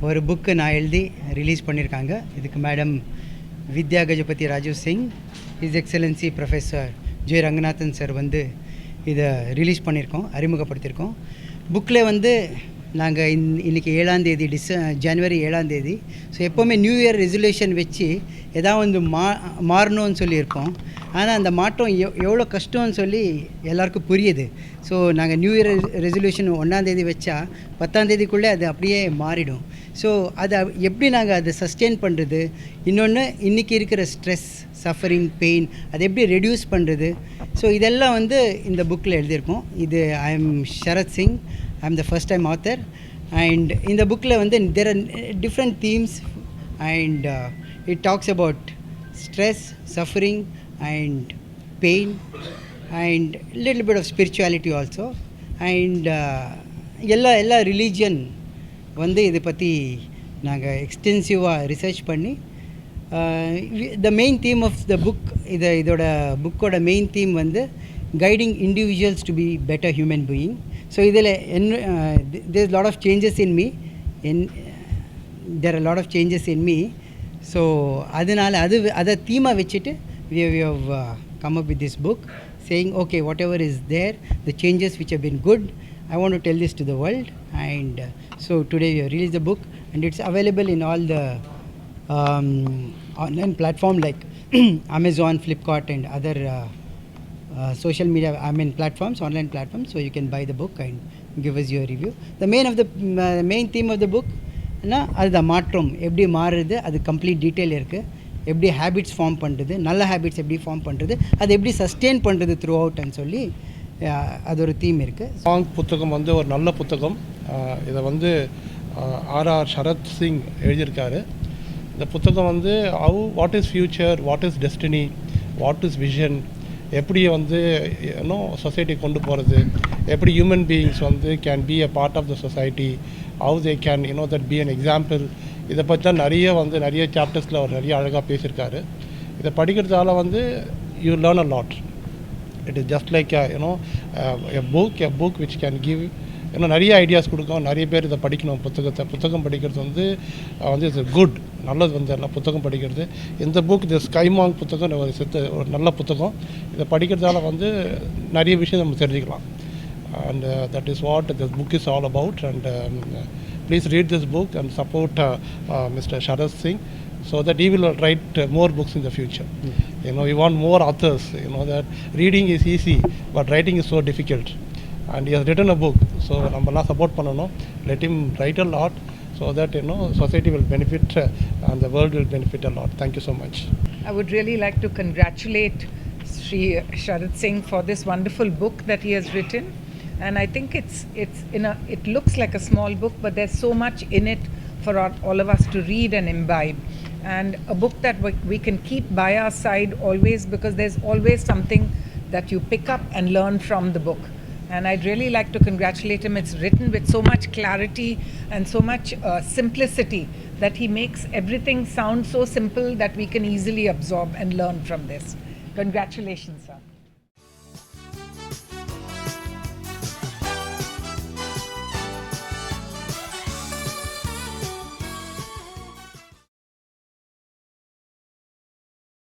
ஒரு புக்கு நான் எழுதி ரிலீஸ் பண்ணியிருக்காங்க. இதுக்கு madam Vidya Gajapathi Rajeev Singh, is excellency professor J Ranganathan sir வந்து இதை ரிலீஸ் பண்ணியிருக்கோம், அறிமுகப்படுத்தியிருக்கோம். புக்கில் வந்து நாங்கள் இன்றைக்கி 7ஆம் தேதி ஜனவரி 7ஆம் தேதி. ஸோ எப்போவுமே நியூ இயர் ரெசல்யூஷன் வச்சு எதாவது வந்து மாறணும்னு சொல்லியிருப்போம். ஆனால் அந்த மாற்றம் எவ்வளோ கஷ்டம்னு சொல்லி எல்லாருக்கும் புரியுது. ஸோ நாங்கள் நியூ இயர் ரெசல்யூஷன் 1ஆம் தேதி வச்சா 10ஆம் தேதிக்குள்ளே அது அப்படியே மாறிடும். ஸோ அதை எப்படி நாங்கள் அதை சஸ்டெயின் பண்ணுறது, இன்னொன்று இன்றைக்கி இருக்கிற ஸ்ட்ரெஸ், சஃபரிங், பெயின் அதை எப்படி ரெடியூஸ் பண்ணுறது, ஸோ இதெல்லாம் வந்து இந்த புக்கில் எழுதியிருக்கோம். இது I am Sharat Singh, I am the first time author. And இந்த புக்கில் வந்து there are different themes and it talks about stress, suffering and pain and little bit of spirituality also and எல்லா ரிலீஜியன் வந்து இதை பற்றி நாங்கள் எக்ஸ்டென்சிவாக ரிசர்ச் பண்ணி the main theme of the book, இதோட புக்கோட மெயின் தீம் வந்து guiding individuals to be better human being. So இதில் there lot of changes in me there are lot of changes in me. So அதனால் அதை தீமாக வச்சுட்டு we have come up with this book saying okay, whatever is there, the changes which have been good, I want to tell this to the world. And so today we have released the book and it's available in all the online platform like Amazon, Flipkart and other social media platforms, online platforms. So you can buy the book and give us your review. The main theme of the book அதுதான் மாற்றம் எப்படி மாறுறது, அது complete detail இருக்குது. எப்படி habits form பண்ணுறது, நல்ல habits எப்படி ஃபார்ம் பண்ணுறது, அது எப்படி சஸ்டெயின் பண்ணுறது த்ரூ அவுட்னு சொல்லி அது ஒரு தீம் இருக்குது. சாங் புத்தகம் வந்து ஒரு நல்ல புத்தகம். இதை வந்து ஆர் ஷரத் சிங் எழுதியிருக்காரு. இந்த புத்தகம் வந்து what is future, what is destiny, what is vision, எப்படி வந்து இன்னும் சொசைட்டி கொண்டு போகிறது, எப்படி ஹியூமன் பீயிங்ஸ் வந்து can be a part of the society, how they can that be an example. இதை பற்றி தான் நிறைய சாப்டர்ஸில் அவர் நிறைய அழகாக பேசியிருக்காரு. இதை படிக்கிறதால வந்து you learn a lot. It is just like a book which can give நிறைய ஐடியாஸ் கொடுக்கும். நிறைய பேர் இதை படிக்கணும். புத்தகம் படிக்கிறது வந்து இட்ஸ் குட், நல்லது வந்து எல்லாம் புத்தகம் படிக்கிறது. இந்த புக் இந்த ஸ்கைமாங் புத்தகம் ஒரு நல்ல புத்தகம். இதை படிக்கிறதால வந்து நிறைய விஷயம் நம்ம தெரிஞ்சுக்கலாம். And that is what this book is all about. And please read this book and support Mr. Sharath Singh so that he will write more books in the future. We want more authors. That reading is easy but writing is so difficult, and he has written a book. So nammala support pannanom, let him write a lot so that society will benefit and the world will benefit a lot. Thank you so much. I would really like to congratulate Sri Sharath Singh for this wonderful book that he has written. And I think it looks like a small book, but there's so much in it for all of us to read and imbibe. And a book that we can keep by our side always, because there's always something that you pick up and learn from the book. And I'd really like to congratulate him. It's written with so much clarity and so much simplicity that he makes everything sound so simple that we can easily absorb and learn from this. Congratulations, sir.